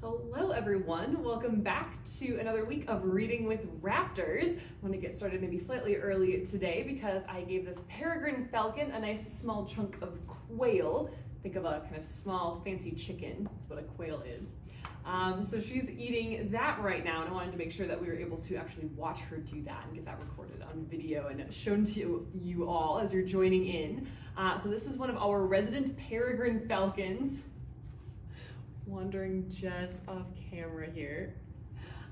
Hello everyone, welcome back to another week of Reading with Raptors. I'm going to get started maybe slightly early today because I gave this peregrine falcon a nice small chunk of quail. Think of a kind of small fancy chicken, that's what a quail is. So she's eating that right now, and I wanted to make sure that we were able to actually watch her do that and get that recorded on video and shown to you all as you're joining in. So this is one of our resident peregrine falcons. Wandering just off camera here.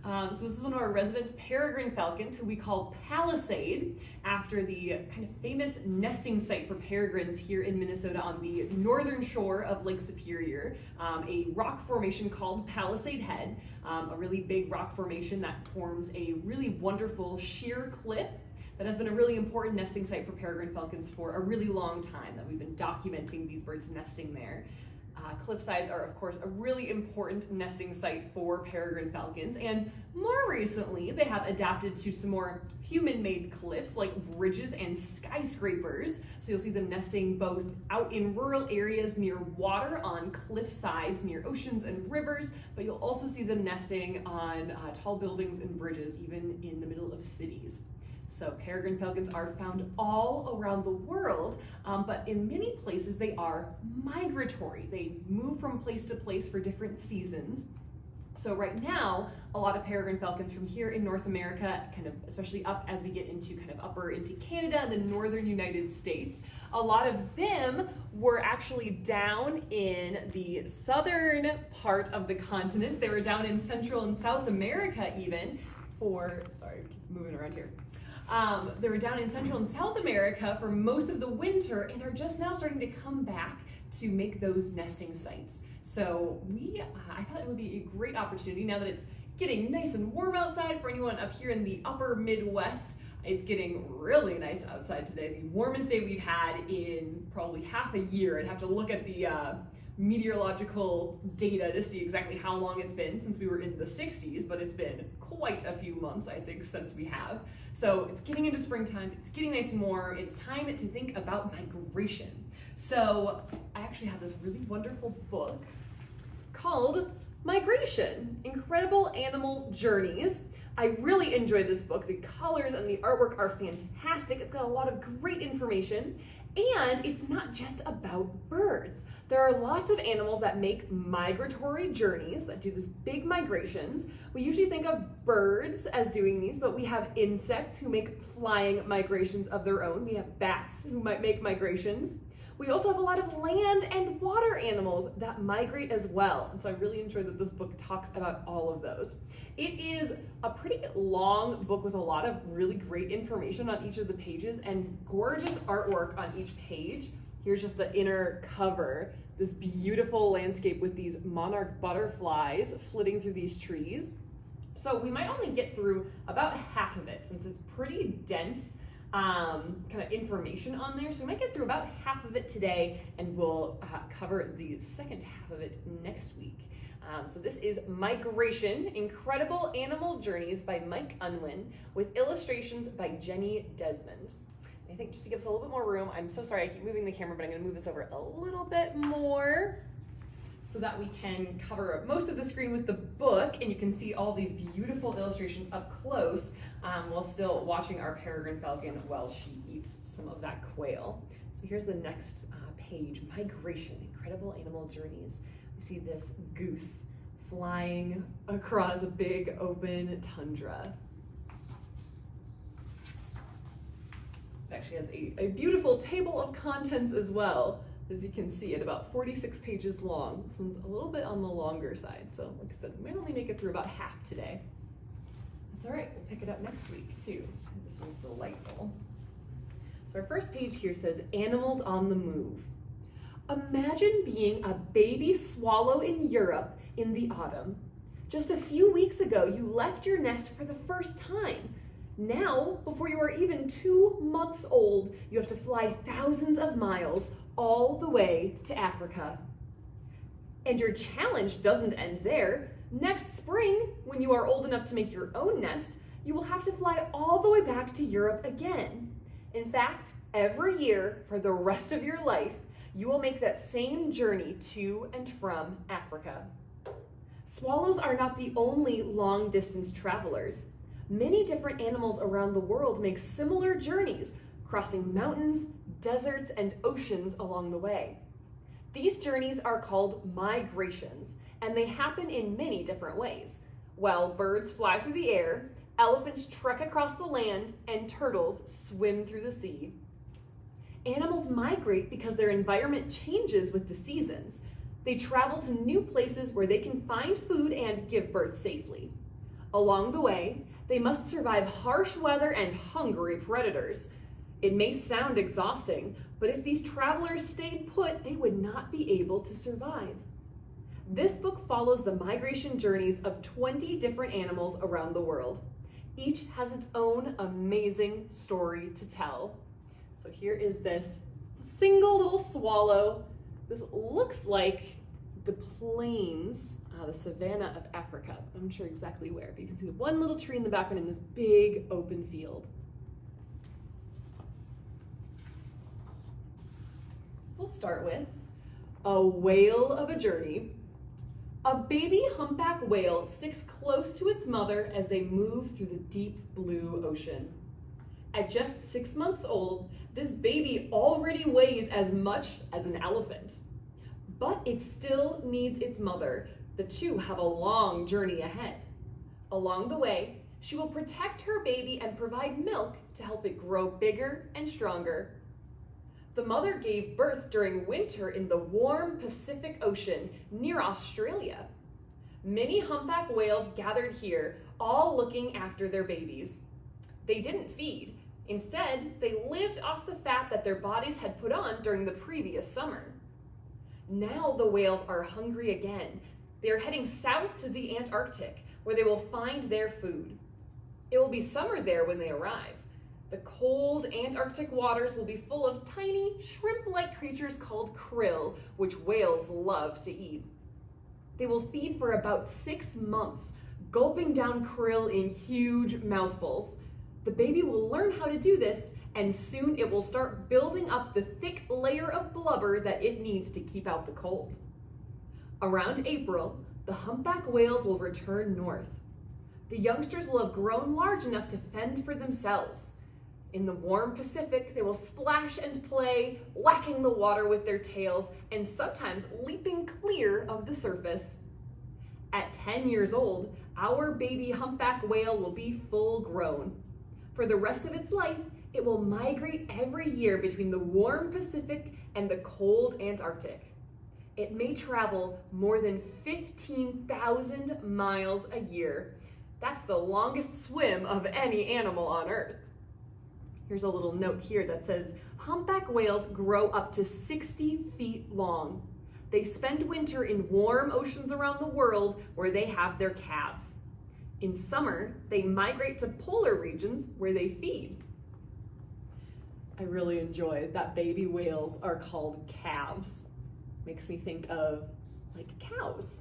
So this is one of our resident peregrine falcons who we call Palisade, after the kind of famous nesting site for peregrines here in Minnesota on the northern shore of Lake Superior, a rock formation called Palisade Head, a really big rock formation that forms a really wonderful sheer cliff that has been a really important nesting site for peregrine falcons for a really long time, that we've been documenting these birds nesting there. Cliff sides are, of course, a really important nesting site for peregrine falcons, and more recently they have adapted to some more human-made cliffs like bridges and skyscrapers. So you'll see them nesting both out in rural areas near water on cliff sides near oceans and rivers, but you'll also see them nesting on tall buildings and bridges, even in the middle of cities. So peregrine falcons are found all around the world, but in many places they are migratory. They move from place to place for different seasons. So right now, a lot of peregrine falcons from here in North America, kind of especially up as we get into kind of upper into Canada and the northern United States, a lot of them were actually down in the southern part of the continent. They were down in Central and South America even sorry, keep moving around here. They were down in Central and South America for most of the winter and are just now starting to come back to make those nesting sites. So I thought it would be a great opportunity now that it's getting nice and warm outside. For anyone up here in the upper Midwest, it's getting really nice outside today. The warmest day we've had in probably half a year. I'd have to look at the meteorological data to see exactly how long it's been since we were in the 60s, but it's been quite a few months, I think, since we have. So it's getting into springtime, it's getting nice and warm, it's time to think about migration. So I actually have this really wonderful book called Migration, Incredible Animal Journeys. I really enjoyed this book. The colors and the artwork are fantastic. It's got a lot of great information, and it's not just about birds. There are lots of animals that make migratory journeys, that do these big migrations. We usually think of birds as doing these, but we have insects who make flying migrations of their own. We have bats who might make migrations. We also have a lot of land and water animals that migrate as well. And so I really enjoyed that this book talks about all of those. It is a pretty long book with a lot of really great information on each of the pages and gorgeous artwork on each page. Here's just the inner cover, this beautiful landscape with these monarch butterflies flitting through these trees. So we might only get through about half of it since it's pretty dense kind of information on there. So we might get through about half of it today, and we'll cover the second half of it next week. So this is Migration, Incredible Animal Journeys by Mike Unwin with illustrations by Jenni Desmond. I think just to give us a little bit more room, I'm so sorry I keep moving the camera, but I'm going to move this over a little bit more so that we can cover most of the screen with the book, and you can see all these beautiful illustrations up close while still watching our peregrine falcon while she eats some of that quail. So here's the next page, Migration, Incredible Animal Journeys. We see this goose flying across a big open tundra. It actually has a beautiful table of contents as well, as you can see, at about 46 pages long. This one's a little bit on the longer side, so like I said, we might only make it through about half today. That's all right, we'll pick it up next week too. This one's delightful. So our first page here says, Animals on the Move. Imagine being a baby swallow in Europe in the autumn. Just a few weeks ago, you left your nest for the first time. Now, before you are even 2 months old, you have to fly thousands of miles all the way to Africa. And your challenge doesn't end there. Next spring, when you are old enough to make your own nest, you will have to fly all the way back to Europe again. In fact, every year for the rest of your life, you will make that same journey to and from Africa. Swallows are not the only long-distance travelers. Many different animals around the world make similar journeys, crossing mountains, deserts, and oceans along the way. These journeys are called migrations, and they happen in many different ways. While birds fly through the air, elephants trek across the land, and turtles swim through the sea. Animals migrate because their environment changes with the seasons. They travel to new places where they can find food and give birth safely. Along the way, they must survive harsh weather and hungry predators. It may sound exhausting, but if these travelers stayed put, they would not be able to survive. This book follows the migration journeys of 20 different animals around the world. Each has its own amazing story to tell. So here is this single little swallow. This looks like the plains, the savanna of Africa. I'm not sure exactly where, but you can see the one little tree in the background in this big open field. We'll start with a whale of a journey. A baby humpback whale sticks close to its mother as they move through the deep blue ocean. At just 6 months old, this baby already weighs as much as an elephant. But it still needs its mother. The two have a long journey ahead. Along the way, she will protect her baby and provide milk to help it grow bigger and stronger. The mother gave birth during winter in the warm Pacific Ocean near Australia. Many humpback whales gathered here, all looking after their babies. They didn't feed. Instead, they lived off the fat that their bodies had put on during the previous summer. Now the whales are hungry again. They are heading south to the Antarctic, where they will find their food. It will be summer there when they arrive. The cold Antarctic waters will be full of tiny, shrimp-like creatures called krill, which whales love to eat. They will feed for about 6 months, gulping down krill in huge mouthfuls. The baby will learn how to do this, and soon it will start building up the thick layer of blubber that it needs to keep out the cold. Around April, the humpback whales will return north. The youngsters will have grown large enough to fend for themselves. In the warm Pacific, they will splash and play, whacking the water with their tails and sometimes leaping clear of the surface. At 10 years old, our baby humpback whale will be full grown. For the rest of its life, it will migrate every year between the warm Pacific and the cold Antarctic. It may travel more than 15,000 miles a year. That's the longest swim of any animal on Earth. Here's a little note here that says, humpback whales grow up to 60 feet long. They spend winter in warm oceans around the world where they have their calves. In summer, they migrate to polar regions where they feed. I really enjoy that baby whales are called calves. Makes me think of like cows,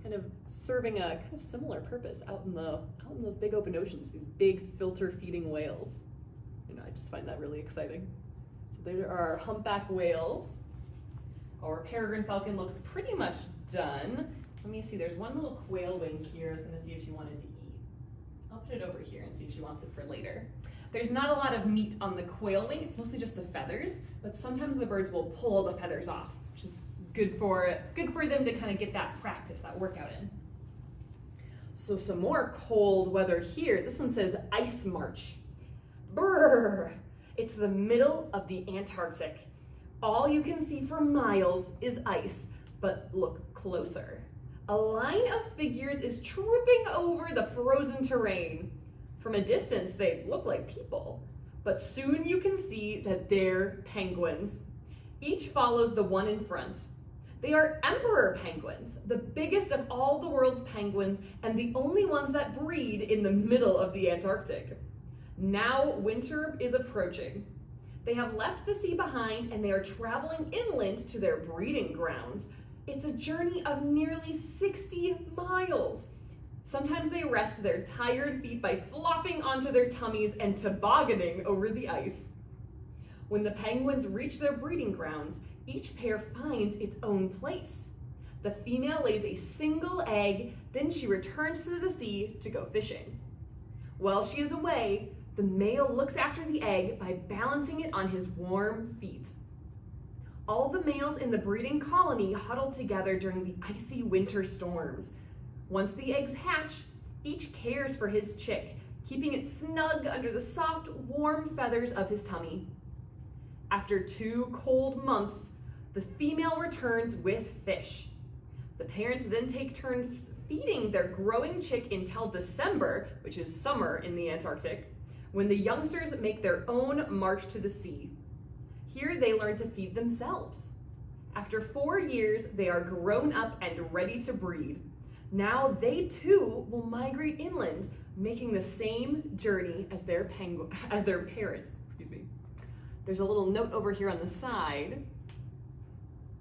kind of serving a kind of similar purpose out in those big open oceans, these big filter feeding whales. I just find that really exciting. So there are our humpback whales. Our peregrine falcon looks pretty much done. Let me see, there's one little quail wing here. I was gonna see if she wanted to eat. I'll put it over here and see if she wants it for later. There's not a lot of meat on the quail wing, it's mostly just the feathers, but sometimes the birds will pull the feathers off, which is good for them to kind of get that practice, that workout in. So some more cold weather here. This one says ice march. Brrr! It's the middle of the Antarctic. All you can see for miles is ice, but look closer. A line of figures is trooping over the frozen terrain. From a distance, they look like people, but soon you can see that they're penguins. Each follows the one in front. They are emperor penguins, the biggest of all the world's penguins and the only ones that breed in the middle of the Antarctic. Now winter is approaching. They have left the sea behind and they are traveling inland to their breeding grounds. It's a journey of nearly 60 miles. Sometimes they rest their tired feet by flopping onto their tummies and tobogganing over the ice. When the penguins reach their breeding grounds, each pair finds its own place. The female lays a single egg, then she returns to the sea to go fishing. While she is away, the male looks after the egg by balancing it on his warm feet. All the males in the breeding colony huddle together during the icy winter storms. Once the eggs hatch, each cares for his chick, keeping it snug under the soft, warm feathers of his tummy. After 2 cold months, the female returns with fish. The parents then take turns feeding their growing chick until December, which is summer in the Antarctic, when the youngsters make their own march to the sea. Here they learn to feed themselves. After 4 years, they are grown up and ready to breed. Now they too will migrate inland, making the same journey as their parents. There's a little note over here on the side.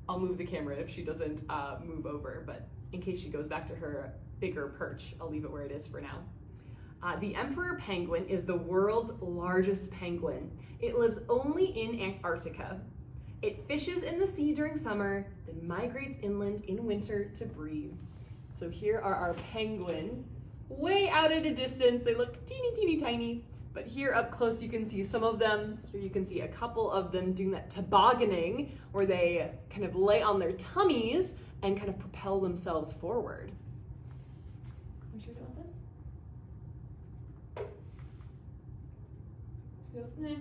I'll move the camera if she doesn't move over, but in case she goes back to her bigger perch, I'll leave it where it is for now. The emperor penguin is the world's largest penguin. It lives only in Antarctica. It fishes in the sea during summer, then migrates inland in winter to breed. So here are our penguins, way out at a distance. They look teeny, teeny, tiny, but here up close you can see some of them. Here you can see a couple of them doing that tobogganing, where they kind of lay on their tummies and kind of propel themselves forward. What should we do with this? She goes, meh.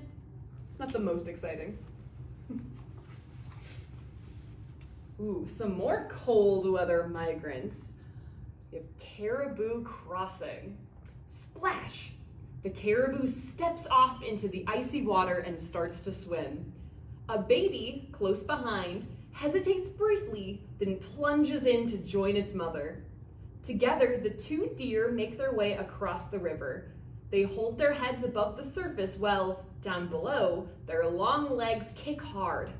It's not the most exciting. Ooh, some more cold weather migrants. We have caribou crossing. Splash! The caribou steps off into the icy water and starts to swim. A baby, close behind, hesitates briefly, then plunges in to join its mother. Together, the 2 deer make their way across the river. They hold their heads above the surface while, down below, their long legs kick hard.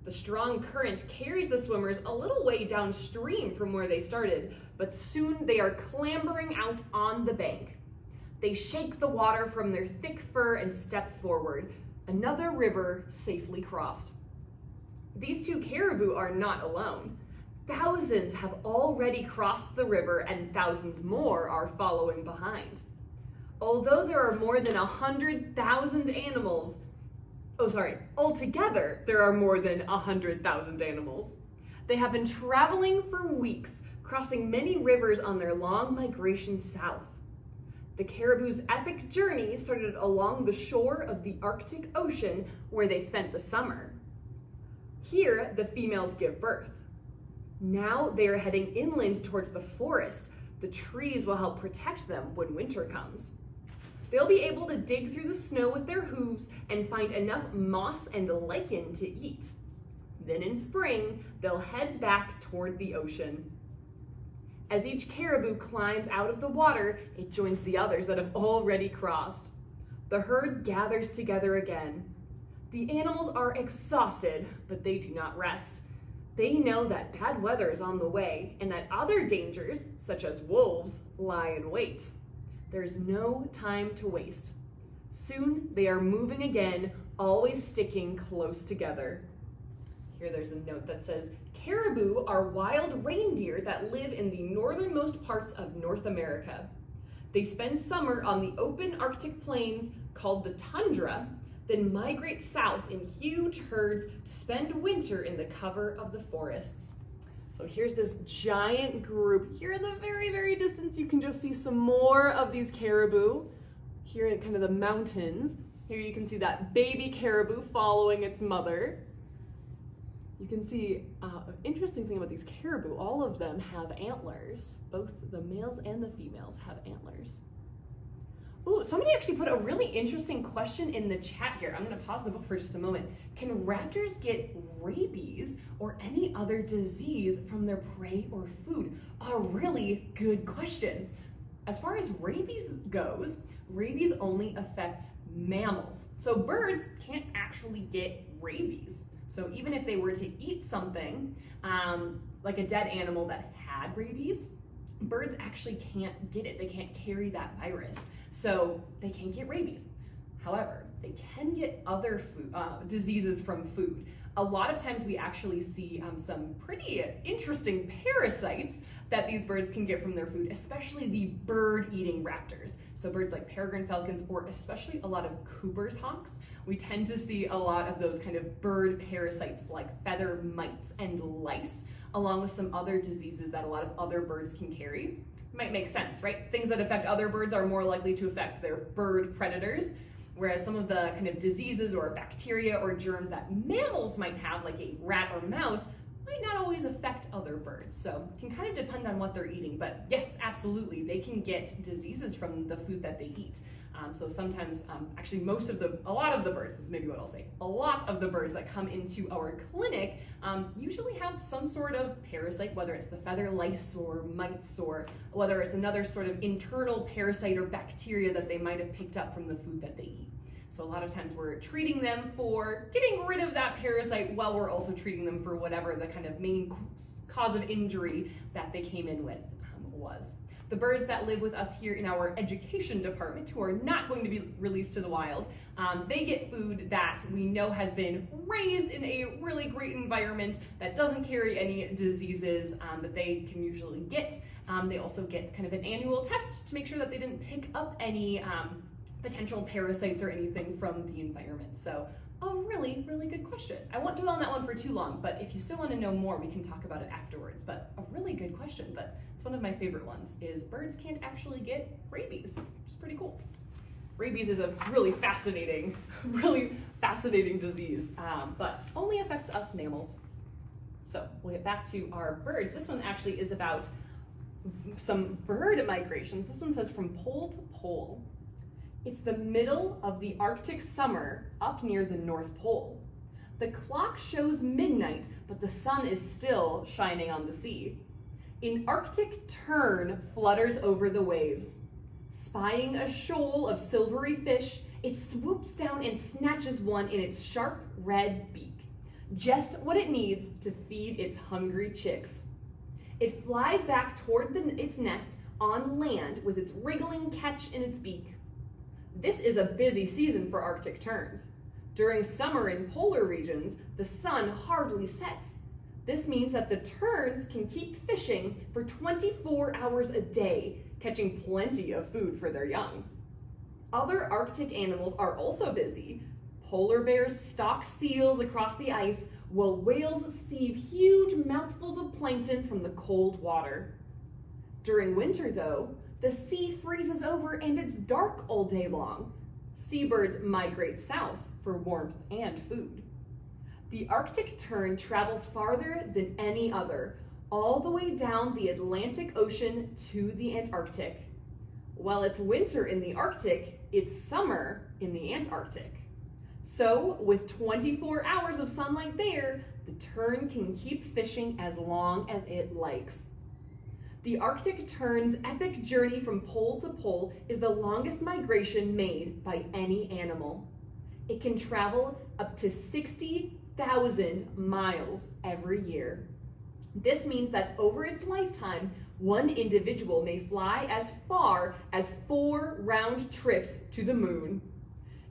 The strong current carries the swimmers a little way downstream from where they started, but soon they are clambering out on the bank. They shake the water from their thick fur and step forward. Another river safely crossed. These 2 caribou are not alone. Thousands have already crossed the river and thousands more are following behind. Although there are more than 100,000 animals, altogether there are more than 100,000 animals. They have been traveling for weeks, crossing many rivers on their long migration south. The caribou's epic journey started along the shore of the Arctic Ocean, where they spent the summer. Here, the females give birth. Now they are heading inland towards the forest. The trees will help protect them when winter comes. They'll be able to dig through the snow with their hooves and find enough moss and lichen to eat. Then in spring, they'll head back toward the ocean. As each caribou climbs out of the water, it joins the others that have already crossed. The herd gathers together again. The animals are exhausted, but they do not rest. They know that bad weather is on the way and that other dangers, such as wolves, lie in wait. There's no time to waste. Soon they are moving again, always sticking close together. Here there's a note that says, caribou are wild reindeer that live in the northernmost parts of North America. They spend summer on the open Arctic plains called the tundra, then migrate south in huge herds to spend winter in the cover of the forests. So here's this giant group. Here in the very, very distance, you can just see some more of these caribou. Here in kind of the mountains. Here you can see that baby caribou following its mother. You can see an interesting thing about these caribou, all of them have antlers. Both the males and the females have antlers. Ooh, somebody actually put a really interesting question in the chat here. I'm gonna pause the book for just a moment. Can raptors get rabies or any other disease from their prey or food? A really good question. As far as rabies goes, rabies only affects mammals. So birds can't actually get rabies. So even if they were to eat something, like a dead animal that had rabies, birds actually can't get it. They can't carry that virus. So they can't get rabies. However, they can get other food, diseases from food. a lot of times we actually see some pretty interesting parasites that these birds can get from their food, especially the bird-eating raptors. So birds like peregrine falcons, or especially a lot of Cooper's hawks, we tend to see a lot of those kind of bird parasites like feather mites and lice, along with some other diseases that a lot of other birds can carry. Might make sense, right? Things that affect other birds are more likely to affect their bird predators, whereas some of the kind of diseases or bacteria or germs that mammals might have, like a rat or mouse, might not always affect other birds. So it can kind of depend on what they're eating, but yes, absolutely, they can get diseases from the food that they eat. So sometimes, actually a lot of the birds, this is maybe what I'll say, a lot of the birds that come into our clinic usually have some sort of parasite, whether it's the feather lice or mites, or whether it's another sort of internal parasite or bacteria that they might have picked up from the food that they eat. So a lot of times we're treating them for getting rid of that parasite while we're also treating them for whatever the kind of main cause of injury that they came in with was. The birds that live with us here in our education department, who are not going to be released to the wild, they get food that we know has been raised in a really great environment that doesn't carry any diseases that they can usually get. They also get kind of an annual test to make sure that they didn't pick up any potential parasites or anything from the environment. So a really, really good question. I won't dwell on that one for too long, but if you still want to know more, we can talk about it afterwards. But a really good question, but it's one of my favorite ones, is birds can't actually get rabies, which is pretty cool. Rabies is a really fascinating disease, but only affects us mammals. So we'll get back to our birds. This one actually is about some bird migrations. This one says from pole to pole. It's the middle of the Arctic summer up near the North Pole. The clock shows midnight, but the sun is still shining on the sea. An Arctic tern flutters over the waves. Spying a shoal of silvery fish, it swoops down and snatches one in its sharp red beak. Just what it needs to feed its hungry chicks. It flies back toward its nest on land with its wriggling catch in its beak. This is a busy season for Arctic terns. During summer in polar regions, the sun hardly sets. This means that the terns can keep fishing for 24 hours a day, catching plenty of food for their young. Other Arctic animals are also busy. Polar bears stalk seals across the ice, while whales sieve huge mouthfuls of plankton from the cold water. During winter, though, the sea freezes over and it's dark all day long. Seabirds migrate south for warmth and food. The Arctic tern travels farther than any other, all the way down the Atlantic Ocean to the Antarctic. While it's winter in the Arctic, it's summer in the Antarctic. So, with 24 hours of sunlight there, the tern can keep fishing as long as it likes. The Arctic tern's epic journey from pole to pole is the longest migration made by any animal. It can travel up to 60,000 miles every year. This means that over its lifetime, one individual may fly as far as 4 round trips to the moon.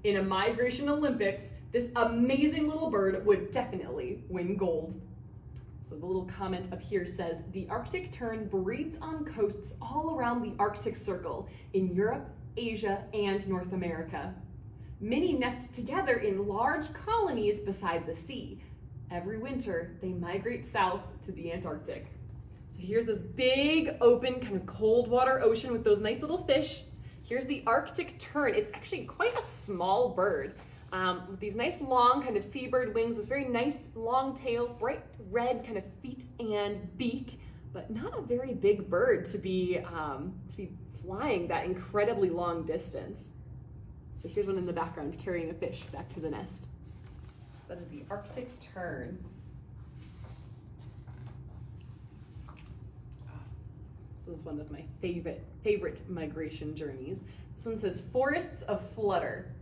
In a migration Olympics, this amazing little bird would definitely win gold. So the little comment up here says, the Arctic tern breeds on coasts all around the Arctic Circle in Europe, Asia, and North America. Many nest together in large colonies beside the sea. Every winter, they migrate south to the Antarctic. So here's this big, open, kind of cold water ocean with those nice little fish. Here's the Arctic tern. It's actually quite a small bird. With these nice long kind of seabird wings, this very nice long tail, bright red kind of feet and beak, but not a very big bird to be flying that incredibly long distance. So here's one in the background carrying a fish back to the nest. That is the Arctic tern. This is one of my favorite migration journeys. This one says, forests of Flutter.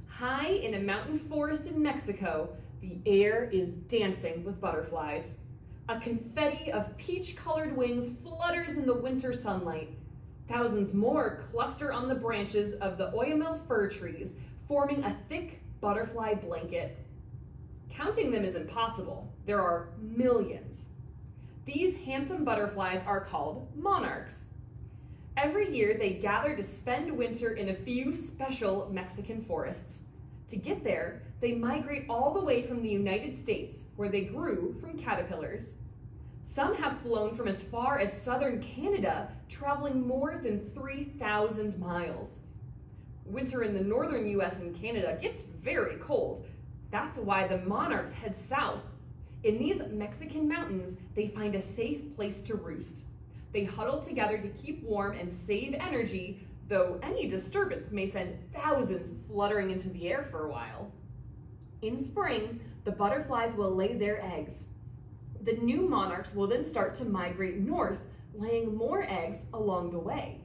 High in a mountain forest in Mexico, the air is dancing with butterflies. A confetti of peach-colored wings flutters in the winter sunlight. Thousands more cluster on the branches of the oyamel fir trees, forming a thick butterfly blanket. Counting them is impossible. There are millions. These handsome butterflies are called monarchs. Every year they gather to spend winter in a few special Mexican forests. To get there, they migrate all the way from the United States, where they grew from caterpillars. Some have flown from as far as southern Canada, traveling more than 3,000 miles. Winter in the northern US and Canada gets very cold. That's why the monarchs head south. In these Mexican mountains, they find a safe place to roost. They huddle together to keep warm and save energy, though any disturbance may send thousands fluttering into the air for a while. In spring, the butterflies will lay their eggs. The new monarchs will then start to migrate north, laying more eggs along the way.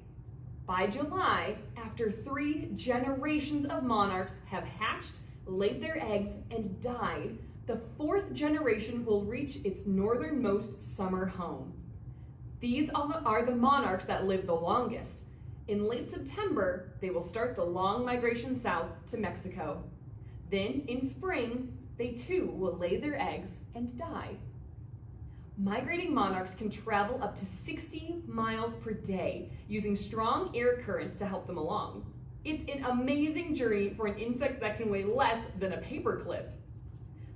By July, after 3 generations of monarchs have hatched, laid their eggs, and died, the 4th generation will reach its northernmost summer home. These are the monarchs that live the longest. In late September, they will start the long migration south to Mexico. Then, in spring, they too will lay their eggs and die. Migrating monarchs can travel up to 60 miles per day, using strong air currents to help them along. It's an amazing journey for an insect that can weigh less than a paperclip.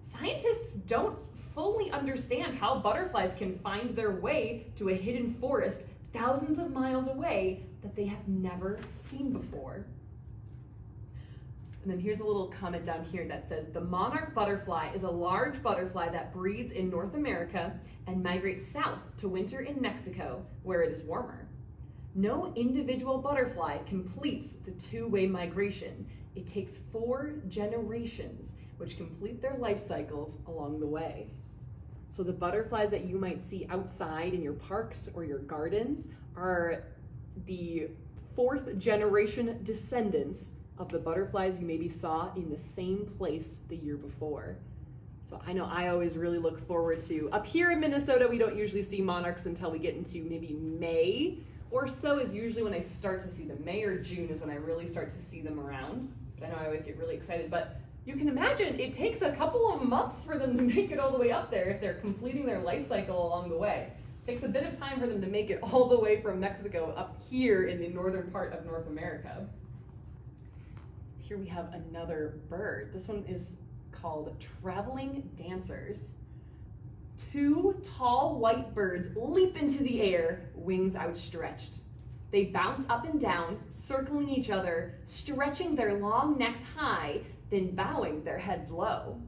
Scientists don't fully understand how butterflies can find their way to a hidden forest thousands of miles away that they have never seen before. And then here's a little comment down here that says, the monarch butterfly is a large butterfly that breeds in North America and migrates south to winter in Mexico, where it is warmer. No individual butterfly completes the 2-way migration. It takes 4 generations, which complete their life cycles along the way. So the butterflies that you might see outside in your parks or your gardens are the 4th generation descendants of the butterflies you maybe saw in the same place the year before. So I know I always really look forward to, up here in Minnesota, we don't usually see monarchs until we get into maybe May or so is usually when I start to see them. May or June is when I really start to see them around. But I know I always get really excited, but you can imagine it takes a couple of months for them to make it all the way up there if they're completing their life cycle along the way. It takes a bit of time for them to make it all the way from Mexico up here in the northern part of North America. Here we have another bird. This one is called traveling dancers. 2 tall white birds leap into the air, wings outstretched. They bounce up and down, circling each other, stretching their long necks high, then bowing their heads low.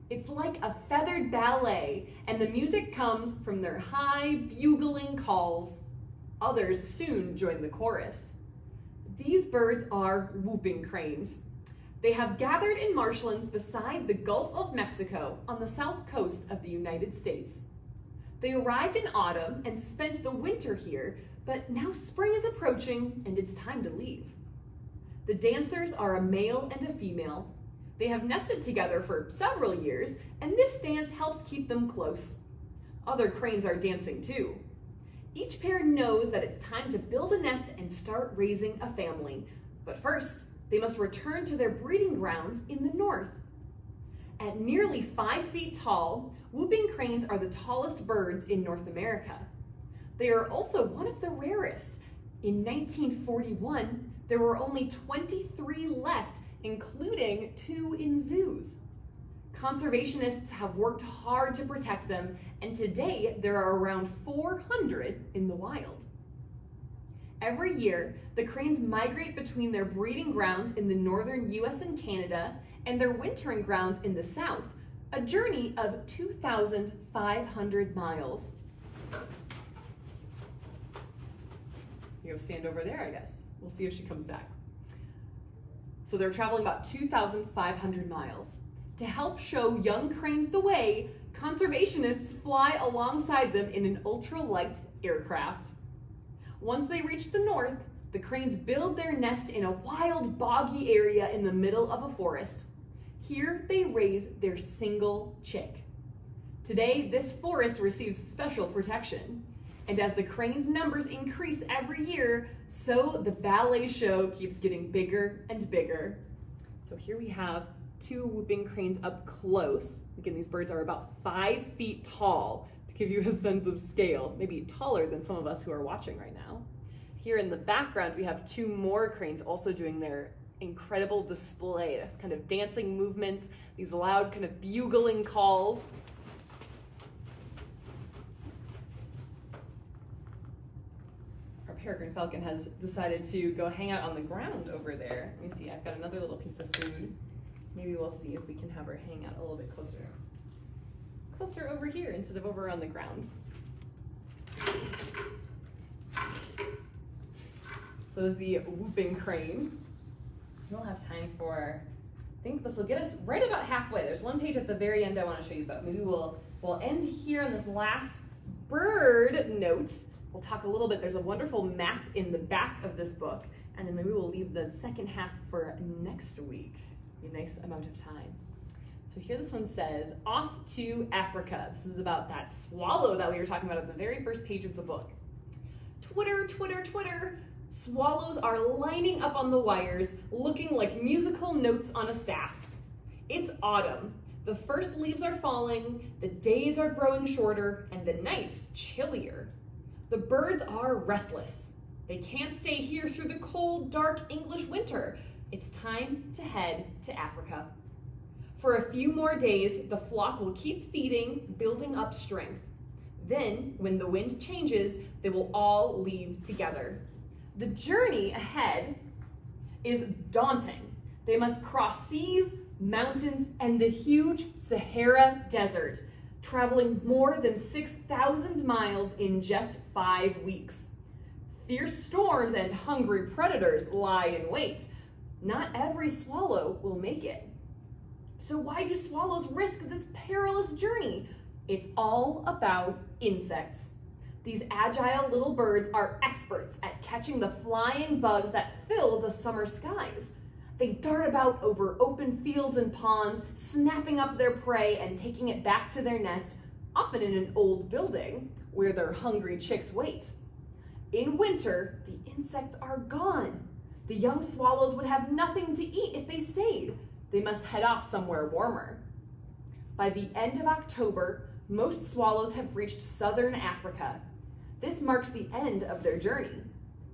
It's like a feathered ballet, and the music comes from their high, bugling calls. Others soon join the chorus. These birds are whooping cranes. They have gathered in marshlands beside the Gulf of Mexico on the south coast of the United States. They arrived in autumn and spent the winter here, but now spring is approaching and it's time to leave. The dancers are a male and a female. They have nested together for several years, and this dance helps keep them close. Other cranes are dancing too. Each pair knows that it's time to build a nest and start raising a family, but first, they must return to their breeding grounds in the north. At nearly 5 feet tall, whooping cranes are the tallest birds in North America. They are also one of the rarest. In 1941, there were only 23 left, including 2 in zoos. Conservationists have worked hard to protect them, and today there are around 400 in the wild. Every year, the cranes migrate between their breeding grounds in the northern US and Canada and their wintering grounds in the south, a journey of 2,500 miles. You go stand over there, I guess. We'll see if she comes back. So they're traveling about 2,500 miles. To help show young cranes the way, conservationists fly alongside them in an ultralight aircraft. Once they reach the north, the cranes build their nest in a wild, boggy area in the middle of a forest. Here they raise their single chick. Today, this forest receives special protection. And as the cranes' numbers increase every year, so the ballet show keeps getting bigger and bigger. So here we have two whooping cranes up close. Again, these birds are about 5 feet tall, to give you a sense of scale, maybe taller than some of us who are watching right now. Here in the background, we have two more cranes also doing their incredible display. That's kind of dancing movements, these loud kind of bugling calls. Our peregrine falcon has decided to go hang out on the ground over there. Let me see, I've got another little piece of food. Maybe we'll see if we can have her hang out a little bit closer. Closer over here instead of over on the ground. So there's the whooping crane. We'll have time for, I think this will get us right about halfway. There's one page at the very end I want to show you, but maybe we'll end here on this last bird notes. We'll talk a little bit. There's a wonderful map in the back of this book, and then maybe we'll leave the second half for next week. A nice amount of time. So here this one says, off to Africa. This is about that swallow that we were talking about at the very first page of the book. Twitter, twitter, twitter. Swallows are lining up on the wires, looking like musical notes on a staff. It's autumn. The first leaves are falling, the days are growing shorter, and the nights chillier. The birds are restless. They can't stay here through the cold, dark English winter. It's time to head to Africa. For a few more days, the flock will keep feeding, building up strength. Then, when the wind changes, they will all leave together. The journey ahead is daunting. They must cross seas, mountains, and the huge Sahara Desert, traveling more than 6,000 miles in just 5 weeks. Fierce storms and hungry predators lie in wait. Not every swallow will make it. So why do swallows risk this perilous journey? It's all about insects. These agile little birds are experts at catching the flying bugs that fill the summer skies. They dart about over open fields and ponds, snapping up their prey and taking it back to their nest, often in an old building where their hungry chicks wait. In winter, the insects are gone. The young swallows would have nothing to eat if they stayed. They must head off somewhere warmer. By the end of October, most swallows have reached southern Africa. This marks the end of their journey.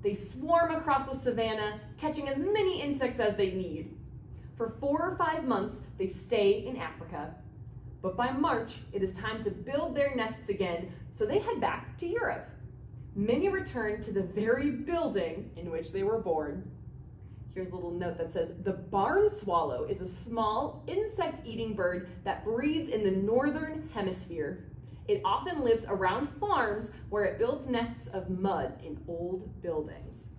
They swarm across the savanna, catching as many insects as they need. For 4 or 5 months, they stay in Africa. But by March, it is time to build their nests again, so they head back to Europe. Many return to the very building in which they were born. Here's a little note that says, the barn swallow is a small insect-eating bird that breeds in the northern hemisphere. It often lives around farms where it builds nests of mud in old buildings.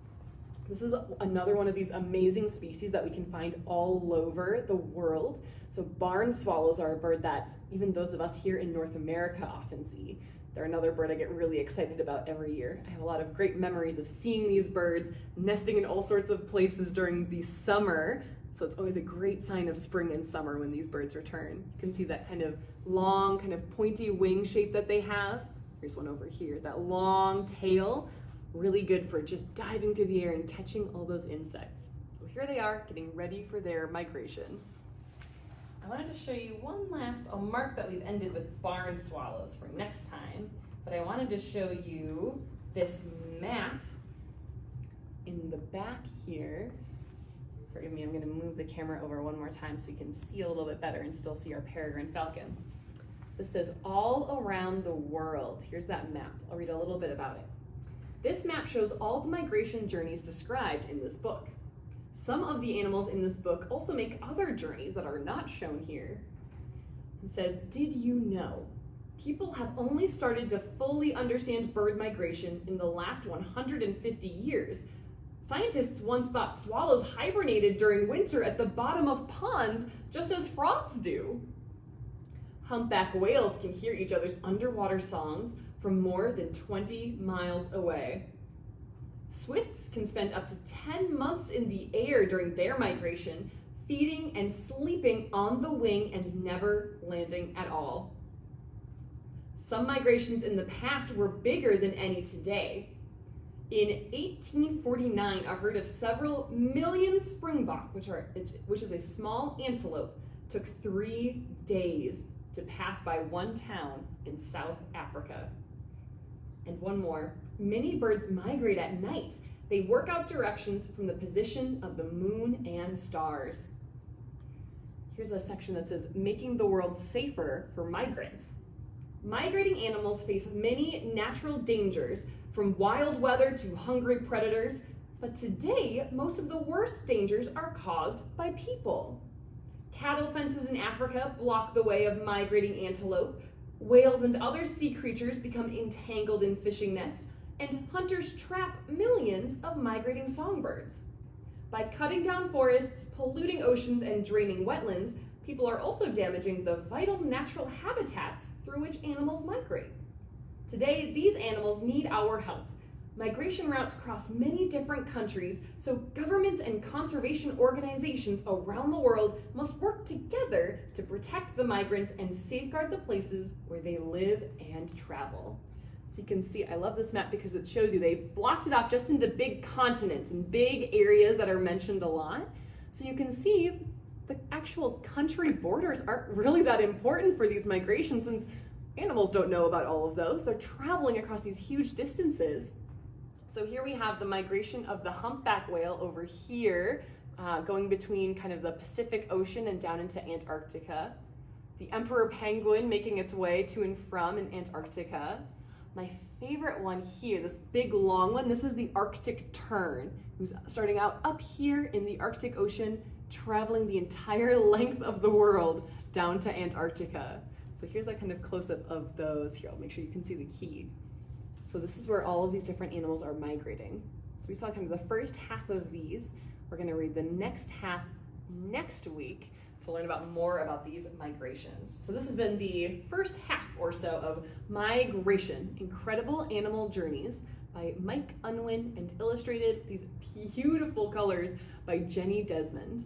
This is another one of these amazing species that we can find all over the world. So barn swallows are a bird that even those of us here in North America often see. They're another bird I get really excited about every year. I have a lot of great memories of seeing these birds nesting in all sorts of places during the summer. So it's always a great sign of spring and summer when these birds return. You can see that kind of long, kind of pointy wing shape that they have. Here's one over here, that long tail, really good for just diving through the air and catching all those insects. So here they are, getting ready for their migration. I wanted to show you one last, I'll mark that we've ended with barn swallows for next time, but I wanted to show you this map in the back here. Forgive me, I'm gonna move the camera over one more time so you can see a little bit better and still see our peregrine falcon. This says all around the world. Here's that map. I'll read a little bit about it. This map shows all the migration journeys described in this book. Some of the animals in this book also make other journeys that are not shown here. It says, did you know? People have only started to fully understand bird migration in the last 150 years. Scientists once thought swallows hibernated during winter at the bottom of ponds, just as frogs do. Humpback whales can hear each other's underwater songs from more than 20 miles away. Swifts can spend up to 10 months in the air during their migration, feeding and sleeping on the wing and never landing at all. Some migrations in the past were bigger than any today. In 1849, a herd of several million springbok, which is a small antelope, took 3 days to pass by one town in South Africa. And one more, many birds migrate at night. They work out directions from the position of the moon and stars. Here's a section that says, making the world safer for migrants. Migrating animals face many natural dangers, from wild weather to hungry predators, but today, most of the worst dangers are caused by people. Cattle fences in Africa block the way of migrating antelope, whales and other sea creatures become entangled in fishing nets, and hunters trap millions of migrating songbirds. By cutting down forests, polluting oceans, and draining wetlands, people are also damaging the vital natural habitats through which animals migrate. Today, these animals need our help. Migration routes cross many different countries, so governments and conservation organizations around the world must work together to protect the migrants and safeguard the places where they live and travel. So you can see, I love this map because it shows you they've blocked it off just into big continents and big areas that are mentioned a lot. So you can see the actual country borders aren't really that important for these migrations, since animals don't know about all of those. They're traveling across these huge distances. So here we have the migration of the humpback whale over here, going between kind of the Pacific Ocean and down into Antarctica. The emperor penguin making its way to and from in Antarctica. My favorite one here, this big long one, this is the Arctic tern, who's starting out up here in the Arctic Ocean, traveling the entire length of the world down to Antarctica. So here's that kind of close-up of those. Here, I'll make sure you can see the key. So this is where all of these different animals are migrating. So we saw kind of the first half of these. We're gonna read the next half next week to learn about more about these migrations. So this has been the first half or so of Migration, Incredible Animal Journeys by Mike Unwin, and illustrated these beautiful colors by Jenni Desmond.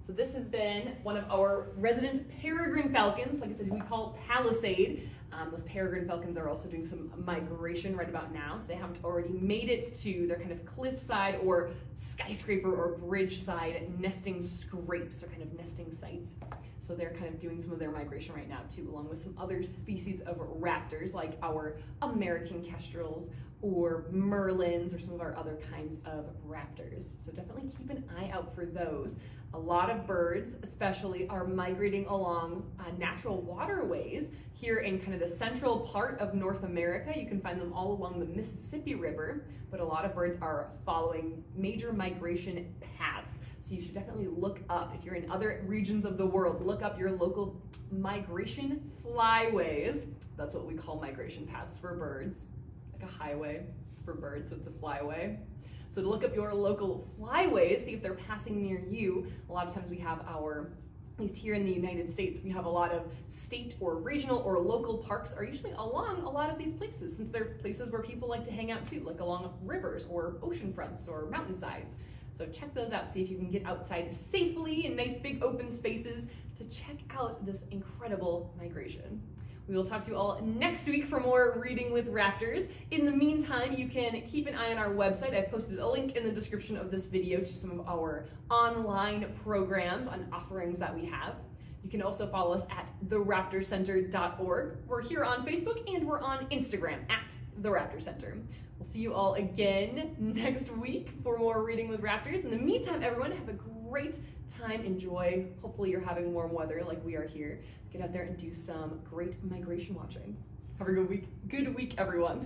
So this has been one of our resident peregrine falcons, like I said, we call Palisade. Those peregrine falcons are also doing some migration right about now. They haven't already made it to their kind of cliffside or skyscraper or bridge side nesting scrapes, or kind of nesting sites. So they're kind of doing some of their migration right now too, along with some other species of raptors like our American kestrels or merlins or some of our other kinds of raptors. So definitely keep an eye out for those. A lot of birds, especially, are migrating along natural waterways here in kind of the central part of North America. You can find them all along the Mississippi River, but a lot of birds are following major migration paths. So you should definitely look up, if you're in other regions of the world, look up your local migration flyways. That's what we call migration paths for birds. Like a highway, it's for birds, so it's a flyway. So to look up your local flyways, see if they're passing near you. A lot of times we have our, at least here in the United States, we have a lot of state or regional or local parks are usually along a lot of these places, since they're places where people like to hang out too, like along rivers or ocean fronts or mountainsides. So check those out, see if you can get outside safely in nice big open spaces to check out this incredible migration. We will talk to you all next week for more Reading with Raptors. In the meantime, you can keep an eye on our website. I've posted a link in the description of this video to some of our online programs and offerings that we have. You can also follow us at theraptorcenter.org. We're here on Facebook and we're on Instagram at The Raptor Center. We'll see you all again next week for more Reading with Raptors. In the meantime, everyone, have a great time. Enjoy. Hopefully you're having warm weather like we are here. Get out there and do some great migration watching. Have a good week, everyone.